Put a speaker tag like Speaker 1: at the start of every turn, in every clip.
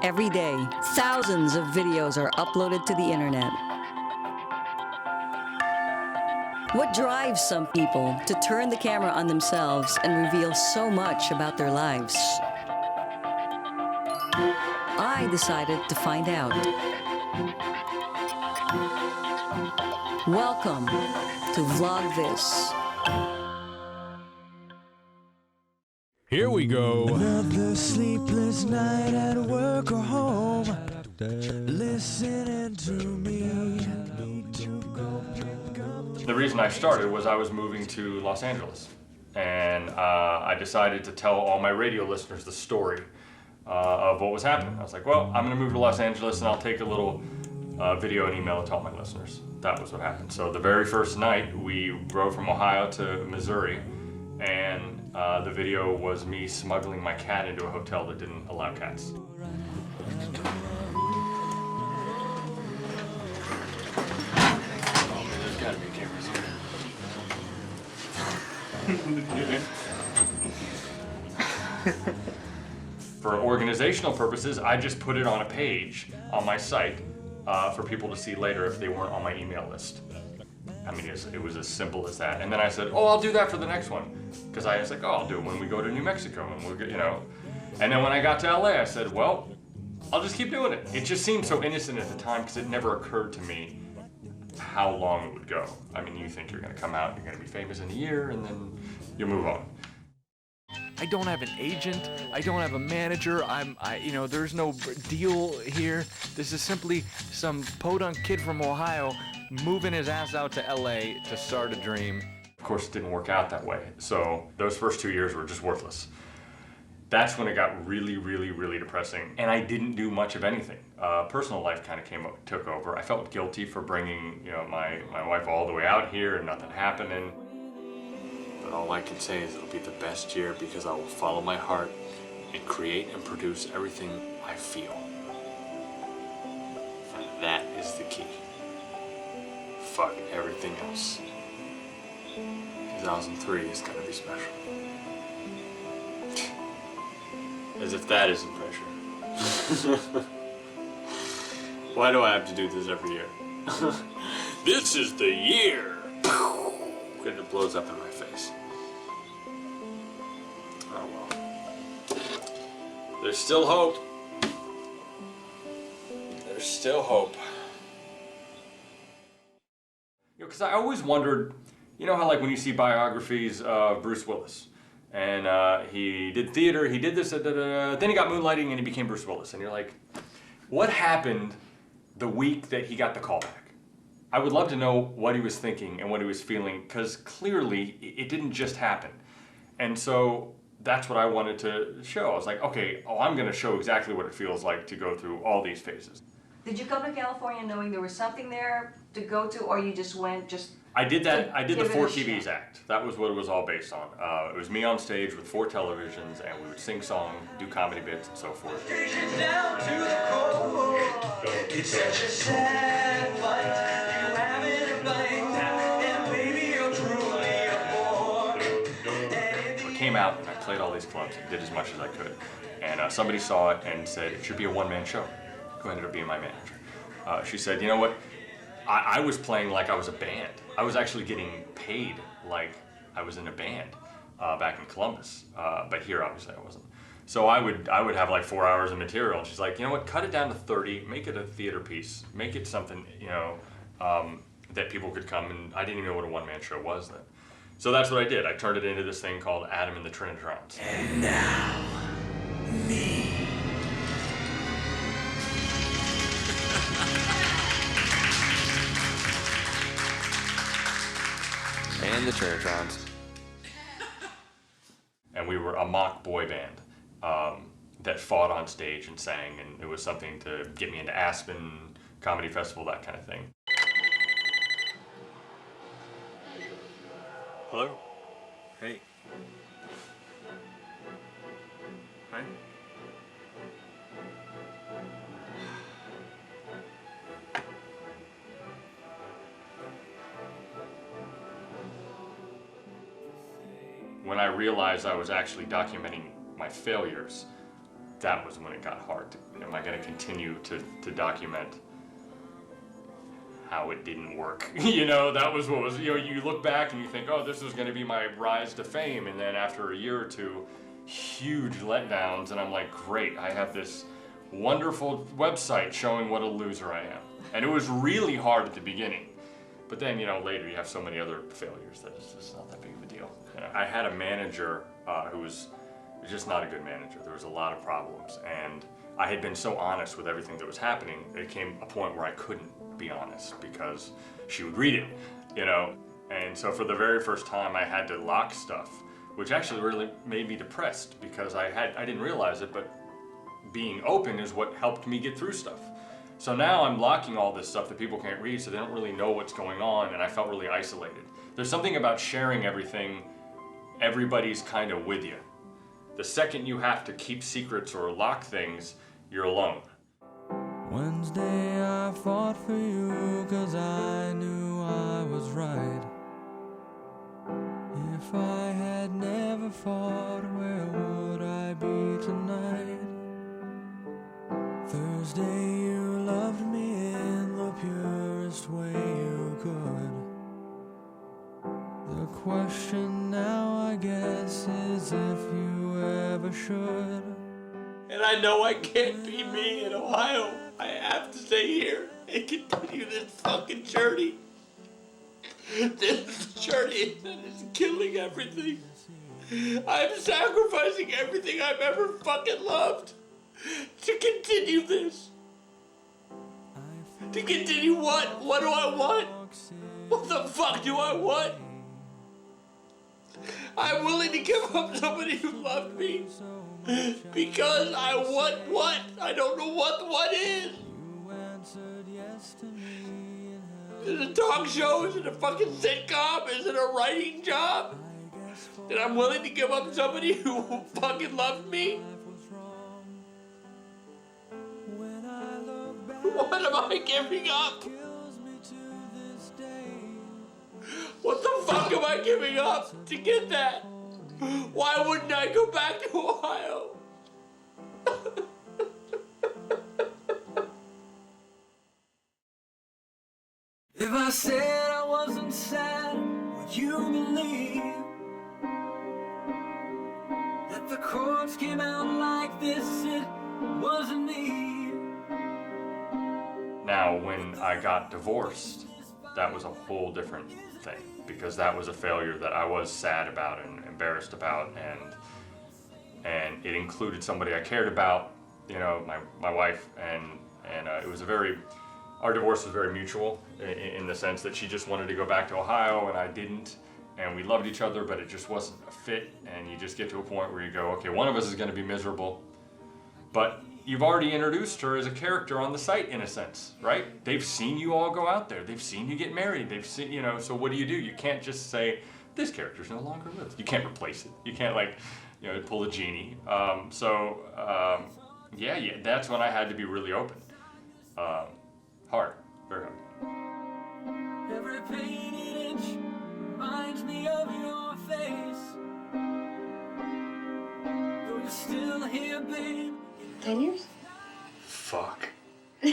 Speaker 1: Every day, thousands of videos are uploaded to the internet. What drives some people to turn the camera on themselves and reveal so much about their lives? I decided to find out. Welcome to Vlog This.
Speaker 2: Here we go.
Speaker 3: Another sleepless night at work or home. Listening to me.
Speaker 2: The reason I started was I was moving to Los Angeles, and I decided to tell all my radio listeners the story of what was happening. I was like, well, I'm going to move to Los Angeles, and I'll take a little video and email to all my listeners. That was what happened. So the very first night, we drove from Ohio to Missouri, and the video was me smuggling my cat into a hotel that didn't allow cats. There's gotta be cameras here. For organizational purposes, I just put it on a page on my site for people to see later if they weren't on my email list. I mean, it was as simple as that. And then I said, oh, I'll do that for the next one. Because I was like, oh, I'll do it when we go to New Mexico, and we'll get, you know. And then when I got to LA, I said, well, I'll just keep doing it. It just seemed so innocent at the time because it never occurred to me how long it would go. I mean, you think you're gonna come out, you're gonna be famous in a year, and then you'll move on.
Speaker 4: I don't have an agent. I don't have a manager. There's no deal here. This is simply some podunk kid from Ohio moving his ass out to LA to start a dream.
Speaker 2: Of course, it didn't work out that way. So those first 2 years were just worthless. That's when it got really, really, really depressing. And I didn't do much of anything. Personal life kind of took over. I felt guilty for bringing, my wife all the way out here and nothing happening.
Speaker 5: But all I can say is it'll be the best year because I will follow my heart and create and produce everything I feel. And that is the key. Fuck everything else. 2003 is gonna be special. As if that isn't pressure. Why do I have to do this every year? This is the year! And it blows up in my face. Oh well. There's still hope. There's still hope.
Speaker 2: Because I always wondered, how like when you see biographies of Bruce Willis, and he did theater, he did this, then he got moonlighting and he became Bruce Willis, and you're like, what happened the week that he got the call back? I would love to know what he was thinking and what he was feeling, because clearly it didn't just happen. And so that's what I wanted to show. I was like, okay, I'm going to show exactly what it feels like to go through all these phases.
Speaker 1: Did you come to California knowing there was something there to go to, or you just went
Speaker 2: I did that. I did the
Speaker 1: give it
Speaker 2: 4
Speaker 1: a
Speaker 2: TVs
Speaker 1: shot?
Speaker 2: act. That was what it was all based on. It was me on stage with 4 televisions, and we would sing songs, do comedy bits, and so forth.
Speaker 3: Down to the core. It's such a sad fight. You haven't a bite, and maybe you're truly a bore.
Speaker 2: I came out and I played all these clubs and did as much as I could. And somebody saw it and said, it should be a one-man show. Who ended up being my manager. She said, you know what? I was playing like I was a band. I was actually getting paid like I was in a band back in Columbus. But here, obviously, I wasn't. So I would have like 4 hours of material. And she's like, you know what? Cut it down to 30. Make it a theater piece. Make it something, that people could come. And I didn't even know what a one-man show was then. So that's what I did. I trurned it into this thing called Adam and the Trinitrons.
Speaker 3: And now, me.
Speaker 5: And the Trinitrons.
Speaker 2: And we were a mock boy band that fought on stage and sang, and it was something to get me into Aspen Comedy Festival, that kind of thing.
Speaker 5: Hello? Hey. Hi.
Speaker 2: When I realized I was actually documenting my failures, that was when it got hard. Am I going to continue to document how it didn't work? You know, that was what was, you know, you look back and you think, oh, this was going to be my rise to fame. And then after a year or two, huge letdowns. And I'm like, great, I have this wonderful website showing what a loser I am. And it was really hard at the beginning. But then, you know, later you have so many other failures that it's just not that big of a deal. You know, I had a manager who was just not a good manager. There was a lot of problems. And I had been so honest with everything that was happening, it came a point where I couldn't be honest because she would read it, you know? And so for the very first time I had to lock stuff, which actually really made me depressed because I didn't realize it, but being open is what helped me get through stuff. So now I'm locking all this stuff that people can't read, so they don't really know what's going on, and I felt really isolated. There's something about sharing everything, everybody's kind of with you. The second you have to keep secrets or lock things, you're alone.
Speaker 3: Wednesday I fought for you 'cause I knew I was right. If I had never fought, where would I be tonight? Thursday you loved me in the purest way you could. The question now, I guess, is if you ever should.
Speaker 5: And I know I can't be me in Ohio. I have to stay here and continue this fucking journey. This journey that is killing everything. I'm sacrificing everything I've ever fucking loved to continue this. To continue what? What do I want? What the fuck do I want? I'm willing to give up somebody who loved me because I want what? I don't know what is. Is it a talk show? Is it a fucking sitcom? Is it a writing job? And I'm willing to give up somebody who fucking loved me? What am I giving up? What the fuck am I giving up to get that? Why wouldn't I go back to Ohio?
Speaker 3: If I said I wasn't sad, would you believe that the chords came out like this? It wasn't me.
Speaker 2: Now, when I got divorced, that was a whole different thing because that was a failure that I was sad about and embarrassed about, and it included somebody I cared about, you know, my wife, and it was our divorce was very mutual in the sense that she just wanted to go back to Ohio and I didn't, and we loved each other, but it just wasn't a fit, and you just get to a point where you go, okay, one of us is going to be miserable, but you've already introduced her as a character on the site in a sense, right? They've seen you all go out there. They've seen you get married. They've seen, you know, so what do? You can't just say, this character's no longer with. You can't replace it. You can't, like, you know, pull a genie. Yeah, that's when I had to be really open. Hard, very hard.
Speaker 3: Every painted inch reminds me of your face. Though you're still here, babe.
Speaker 6: 10 years?
Speaker 2: Fuck.
Speaker 6: Well,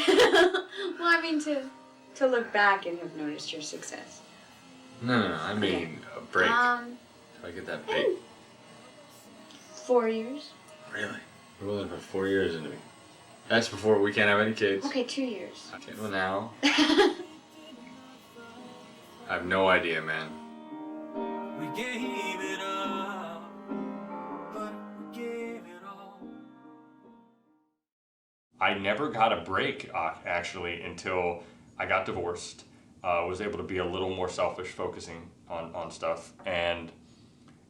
Speaker 6: I mean to look back and have noticed your success.
Speaker 2: No, I mean a break. If I get that break.
Speaker 6: 4 years.
Speaker 2: Really? We're living for 4 years into me. That's before we can't have any kids.
Speaker 6: Okay, 2 years.
Speaker 2: Okay, well now. I have no idea, man.
Speaker 3: We gave it up, but we gave it all.
Speaker 2: I never got a break, actually, until I got divorced. Was able to be a little more selfish, focusing on stuff. And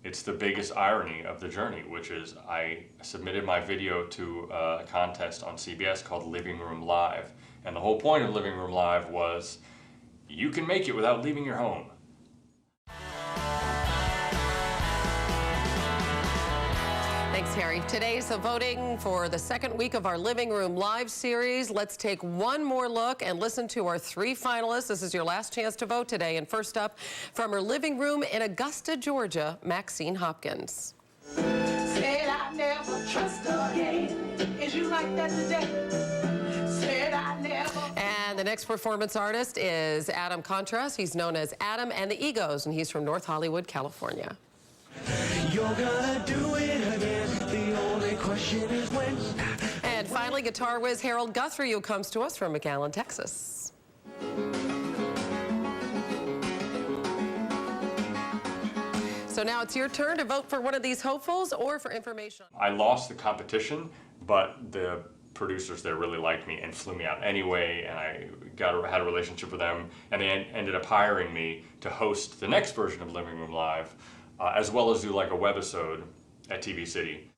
Speaker 2: it's the biggest irony of the journey, which is I submitted my video to a contest on CBS called Living Room Live. And the whole point of Living Room Live was you can make it without leaving your home.
Speaker 7: Thanks, Harry. Today's the voting for the second week of our Living Room Live series. Let's take one more look and listen to our 3 finalists. This is your last chance to vote today. And first up, from her living room in Augusta, Georgia, Maxine Hopkins.
Speaker 8: Said I never trust again.
Speaker 3: like that today. Said I never.
Speaker 7: And the next performance artist is Adam Kontras. He's known as Adam and the Egos, and he's from North Hollywood, California.
Speaker 3: You're gonna do it again. The only question is when.
Speaker 7: And finally, guitar whiz Harold Guthrie, who comes to us from McAllen, Texas. So now it's your turn to vote for one of these hopefuls or for information.
Speaker 2: I lost the competition, but the producers there really liked me and flew me out anyway, and I had a relationship with them, and they ended up hiring me to host the next version of Living Room Live, as well as do like a webisode at TV City.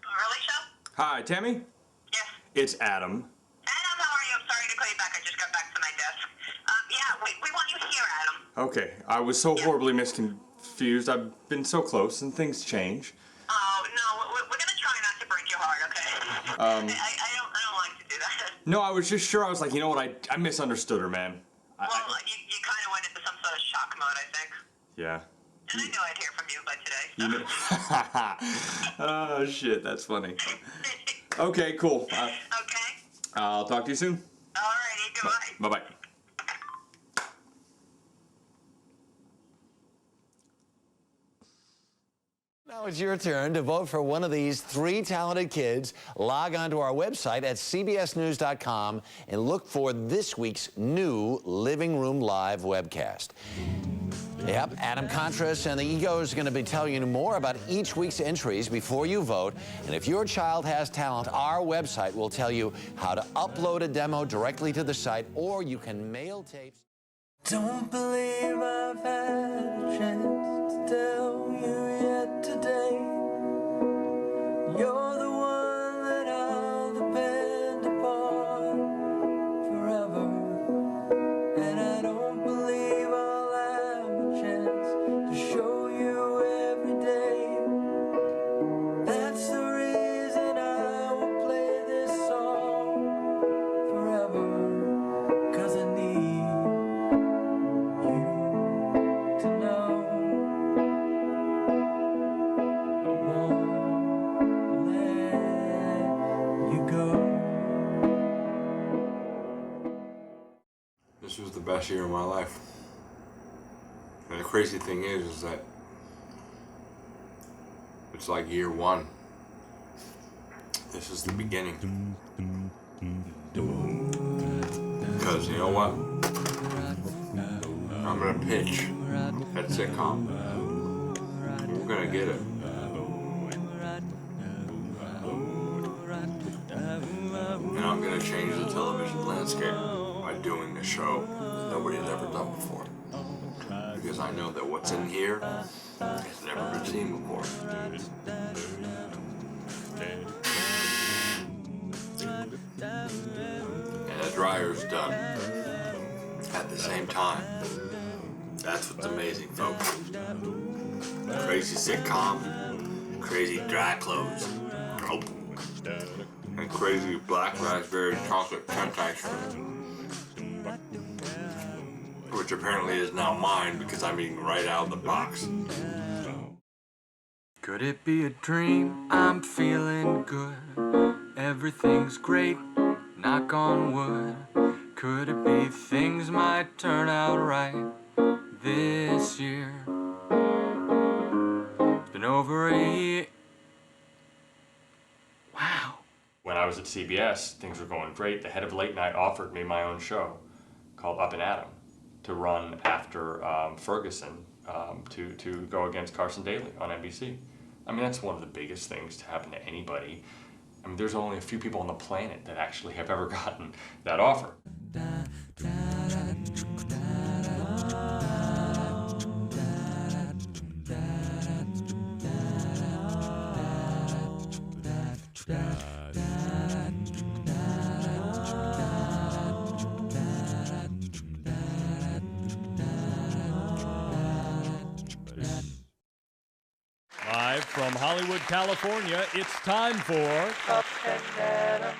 Speaker 8: Alicia?
Speaker 2: Hi, Tammy?
Speaker 8: Yes.
Speaker 2: It's Adam.
Speaker 8: Adam, how are you? I'm sorry to call you back. I just got back to my desk. Yeah, we want you here, Adam.
Speaker 2: Okay, I was so horribly misconfused. I've been so close, and things change.
Speaker 8: Oh, no, we're going to try not to break your heart, okay? I don't like to do that.
Speaker 2: No, I was just sure. I was like, you know what? I misunderstood her, man.
Speaker 8: Well, you kind of went into some sort of shock mode, I think.
Speaker 2: Yeah.
Speaker 8: And I knew I'd hear from you by today. So.
Speaker 2: Oh, shit, that's funny. Okay, cool.
Speaker 8: Okay.
Speaker 2: I'll talk to you soon.
Speaker 8: All righty, goodbye.
Speaker 2: Bye-bye.
Speaker 9: Now it's your turn to vote for one of these three talented kids. Log on to our website at cbsnews.com and look for this week's new Living Room Live webcast. Yep, Adam Kontras and the Egos are going to be telling you more about each week's entries before you vote. And if your child has talent, our website will tell you how to upload a demo directly to the site, or you can mail tapes.
Speaker 3: Don't believe I've had a chance to tell you yet today. You're the one that I'll depend upon forever. And I don't believe I'll have a chance to show you every day. That's the reason I will play this song forever. 'Cause I need to know I won't let you go.
Speaker 10: This was the best year of my life. And the crazy thing is that it's like year one. This is the beginning. Because you know what? I'm gonna pitch that sitcom. We're gonna get it. And I'm gonna change the television landscape by doing a show that nobody's ever done before. Because I know that what's in here has never been seen before. And the dryer's done at the same time. That's what's amazing, folks. Crazy sitcom, crazy dry clothes, and crazy black raspberry chocolate French ice cream. Which apparently is now mine because I'm eating right out of the box.
Speaker 3: Could it be a dream? I'm feeling good. Everything's great. Knock on wood. Could it be things might turn out right this year? It's been over a year. Wow.
Speaker 2: When I was at CBS, things were going great. The head of late night offered me my own show called Up and Adam to run after Ferguson to go against Carson Daly on NBC. I mean, that's one of the biggest things to happen to anybody. I mean, there's only a few people on the planet that actually have ever gotten that offer.
Speaker 11: Live from Hollywood, California, it's time for...
Speaker 3: Up and Adam.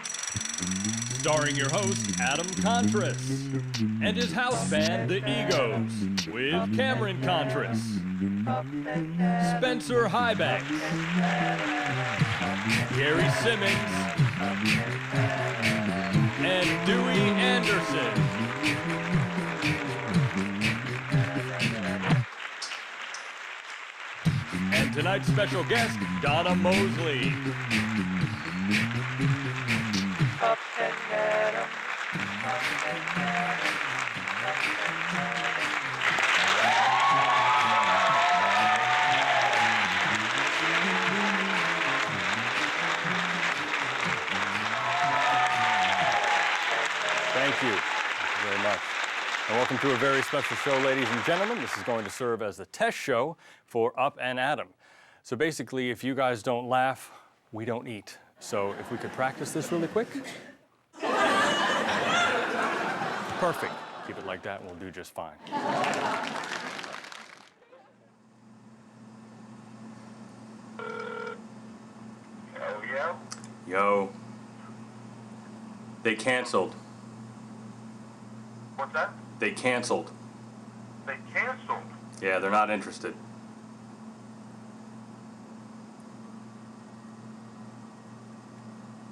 Speaker 11: starring your host, Adam Kontras, and his house band, The Egos, with Cameron Kontras, Spencer Highbanks, Gary Simmons, and Dewey Anderson. And tonight's special guest, Donna Mosley. Thank you very much. And welcome to a very special show, ladies and gentlemen. This is going to serve as the test show for Up and Adam. So basically, if you guys don't laugh, we don't eat. So if we could practice this really quick. Perfect. Keep it like that and we'll do just fine.
Speaker 8: Yo.
Speaker 2: Yo. They canceled.
Speaker 8: What's that?
Speaker 2: They canceled.
Speaker 8: They canceled.
Speaker 2: Yeah, they're not interested.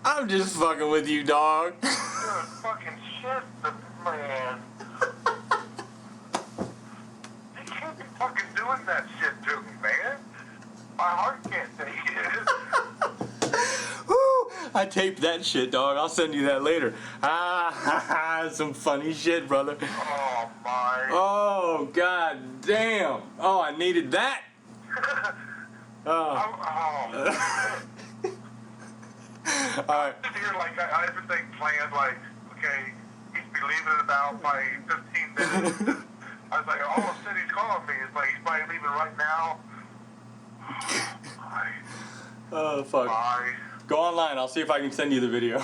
Speaker 2: I'm just fucking with you, dog.
Speaker 8: You're a fucking shit, man. You can't be fucking doing that shit to me, man. My heart can't take it.
Speaker 2: Woo! I taped that shit, dog. I'll send you that later. Some funny shit, brother.
Speaker 8: Oh, my.
Speaker 2: Oh, god damn. Oh, I needed that.
Speaker 8: Oh.
Speaker 2: All right.
Speaker 8: Here, like, I everything planned, like, okay, he's be leaving in about by 15 minutes. I was like, all of a sudden he's calling me. It's like, he's probably leaving right now. Bye.
Speaker 2: Oh, fuck.
Speaker 8: Bye.
Speaker 2: Go online. I'll see if I can send you the video.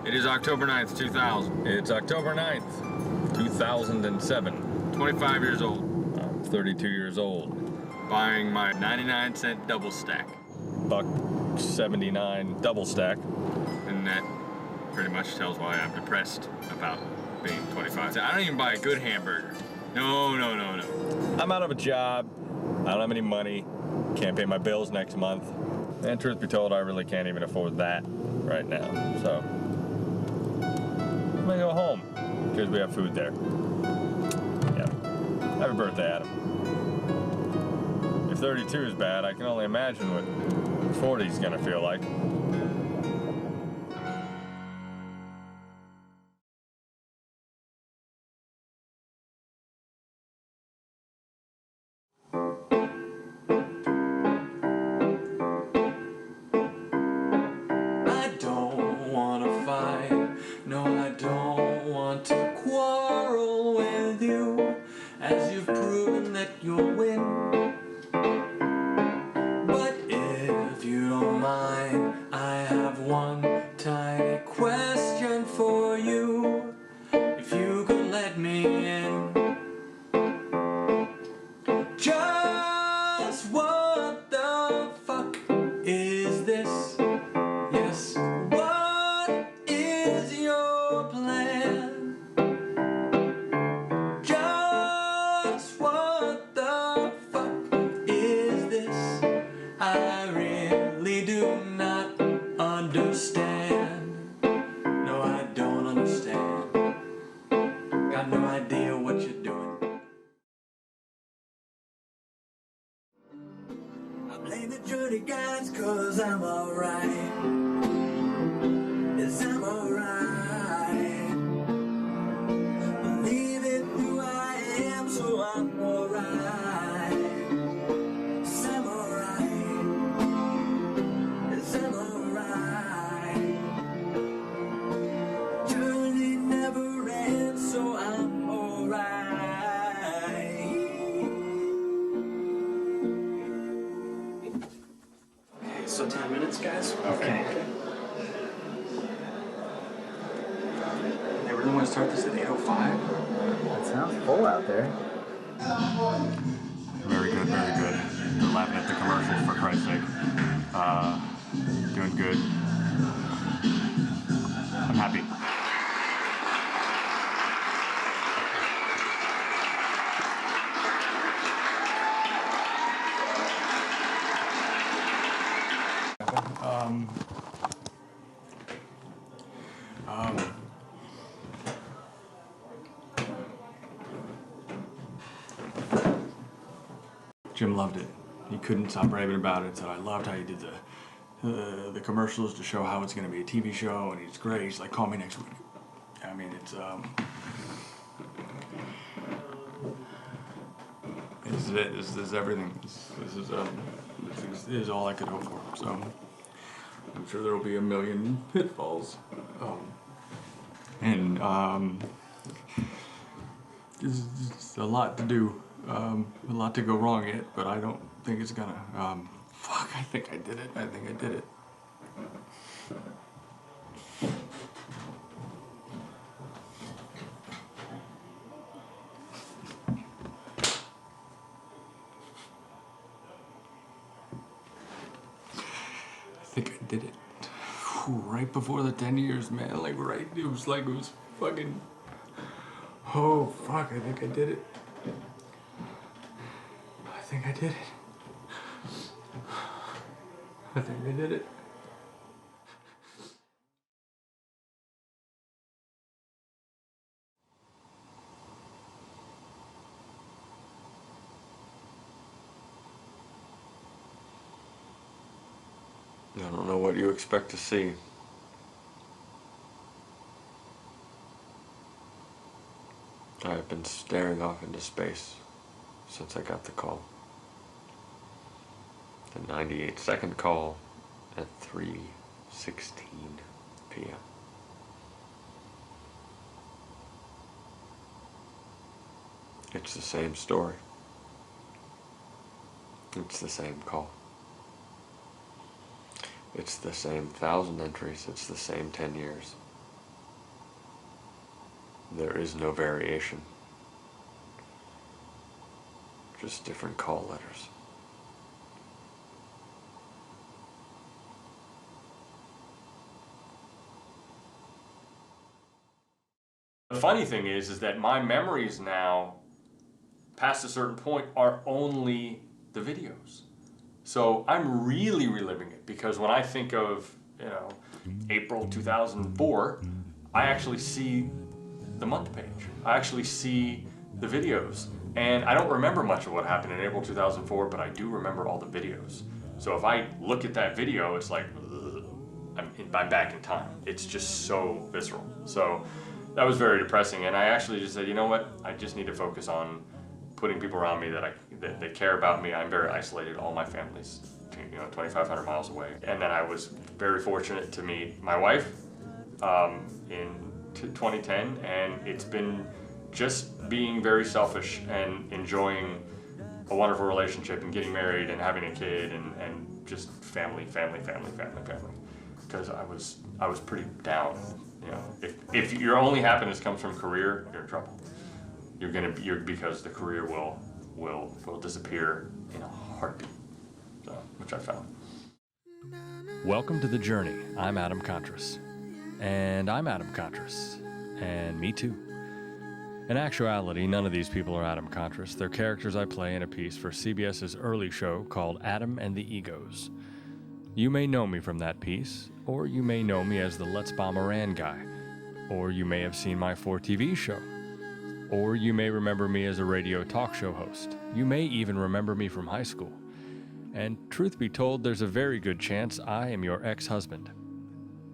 Speaker 2: It is October 9th, 2000. It's October 9th, 2007. 25 years old. I'm 32 years old. Buying my 99-cent double stack. $1.79 double stack. And that pretty much tells why I'm depressed about being 25. I don't even buy a good hamburger. No. I'm out of a job. I don't have any money. Can't pay my bills next month. And truth be told, I really can't even afford that right now. So I'm gonna go home because we have food there. Yeah. Happy birthday, Adam. If 32 is bad, I can only imagine what 40 is gonna feel like.
Speaker 3: I don't want to fight, no I don't want to quarrel with you, as you've proven that you'll win. But if you don't mind, I have one tiny question for you, if you could let me in. Just what the fuck is this? Yes, what is your plan? Just what the fuck is this? I really do not understand. No, I don't understand. Got no idea what you're doing. I blame the journey guides 'cause I'm alright. Yes, I'm alright. Believe it who I am, so I'm alright. Yes, I'm alright. Yes, I'm alright. Journey never ends, so I'm alright.
Speaker 12: So 10 minutes, guys?
Speaker 2: Okay.
Speaker 12: They really want to start this at 8:05?
Speaker 13: It sounds full out there.
Speaker 2: Very Very good, very good. They're laughing at the commercials, for Christ's sake. Doing good. I'm happy. Jim loved it. He couldn't stop raving about it. Said, I loved how you did the commercials to show how it's going to be a TV show, and he's great. He's like, call me next week. I mean, this is it. This is everything. This is all I could hope for. So I'm sure there will be a million pitfalls, and there's a lot to do. A lot to go wrong yet, but I don't think it's gonna. Fuck, I think I did it. I think I did it. I think I did it. Whew, right before the 10 years, man. Like, right, it was fucking. Oh, fuck, I think I did it. I think I did it. I think I did it. I don't know what you expect to see. I've been staring off into space since I got the call. The 98-second call at 3:16 p.m. It's the same story. It's the same call. It's the same 1,000 entries. It's the same 10 years. There is no variation. Just different call letters. The funny thing is that my memories now, past a certain point, are only the videos. So I'm really reliving it, because when I think of, April 2004, I actually see the month page. I actually see the videos. And I don't remember much of what happened in April 2004, but I do remember all the videos. So if I look at that video, it's like, ugh, I'm back in time. It's just so visceral. So that was very depressing, and I actually just said, you know what? I just need to focus on putting people around me that care about me. I'm very isolated. All my family's 2,500 miles away. And then I was very fortunate to meet my wife in 2010, and it's been just being very selfish and enjoying a wonderful relationship and getting married and having a kid and just family. Because I was pretty down. If your only happiness comes from career, you're in trouble. Because the career will disappear in a heartbeat. So, which I found.
Speaker 11: Welcome to The Journey. I'm Adam Kontras. And I'm Adam Kontras. And me too. In actuality, none of these people are Adam Kontras. They're characters I play in a piece for CBS's early show called Adam and the Egos. You may know me from that piece, or you may know me as the Let's Bomb Iran guy, or you may have seen my 4TV show, or you may remember me as a radio talk show host. You may even remember me from high school. And truth be told, there's a very good chance I am your ex-husband.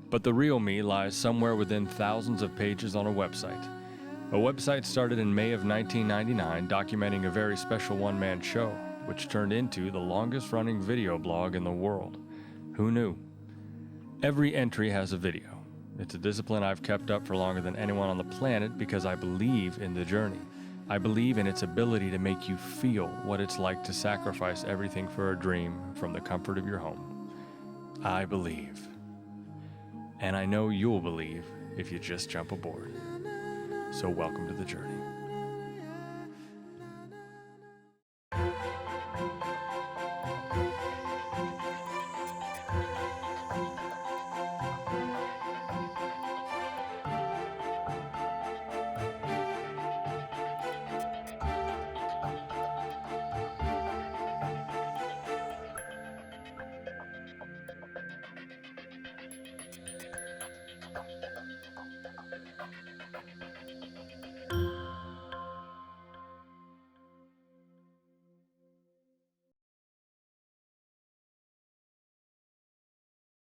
Speaker 11: But the real me lies somewhere within thousands of pages on a website. A website started in May of 1999 documenting a very special one-man show, which turned into the longest-running video blog in the world. Who knew? Every entry has a video. It's a discipline I've kept up for longer than anyone on the planet because I believe in the journey. I believe in its ability to make you feel what it's like to sacrifice everything for a dream from the comfort of your home. I believe. And I know you'll believe if you just jump aboard. So welcome to the journey.